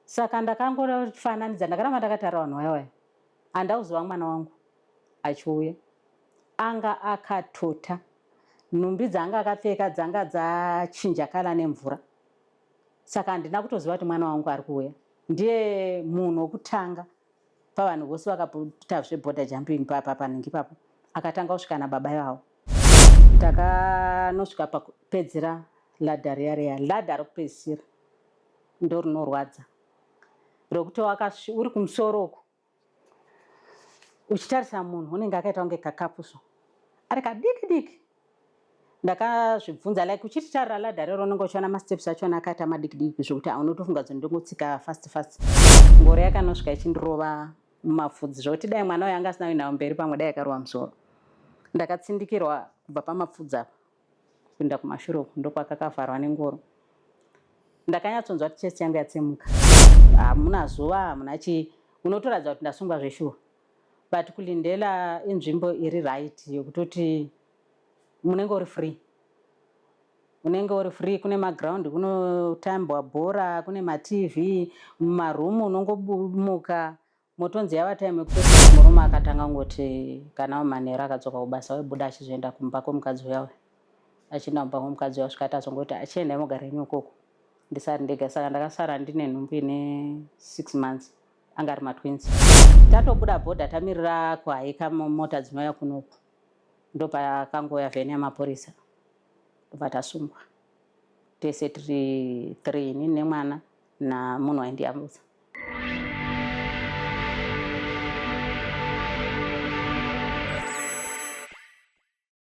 Saka ndakangofananidza ndakaramba ndakatara vanhu vaya handauziva mwana wangu achiuya anga akatota nhumbi dzanga akapfeka dzanga dzachinja kala nemvura. Saka handina kutoziva kuti mwana wangu ari kuuya. Ndiye munhu wokutanga pavanhu vose vakaita zvebhodha jumping papa panhingi papo akatanga kusvika nababa vavo. Takanosvika pakupedzera ladha riya riya. Ladha rokupedzisira ndo rinorwadza rokuti uri kumusoro uku uchitarisa munhu unenge akaita kunge kakapuso ari kadiki diki. Ndakazvibvunza like uchitarira ladha rero unenge uchiona masteps achona akaita madiki diki zvokuti unotofunga kuti ndongotsika fast fast. Ngoro yakanosvika ichindirova mumapfudzi zvokuti dai mwana uyu anga asina kuinda mberi pamwe dai akarowa musoro. Ndakatsindikirwa kubva pamapfudzi apa kuenda kumashure uku ndokwakakavharwa nengoro. Ndakanyatsonzwa kuti chest yangu yatsemuka. Hamuna zuva hamuna chii unotoradza kuti ndasungwa zveshuwa. But kulindela inzvimbo iri right yokutoti munenge uri free. Unenge uri free, kune maground kunotambwa bhora, kune matv, mumarumu unongobumuka. Motonzi yava time yekutoti murume akatanga ngoti kana manheru akadzoka kubasa waibuda achizoenda kumba kwomukadzi uya achienda kumba kwomukadzi uya kusvika tazongoti achienda mugarenyu ukoko ndisari ndega. Saka ndakasara ndine nhumbi ine 6 months anga ari matwins. Tatobuda bhodha tamirira kuhaika mota dzinouya kunoku ndopakangouya vheni yamapurisa ndobva tasungwa tese tiri 3 ini nemwana namunhu waindiyambutsa.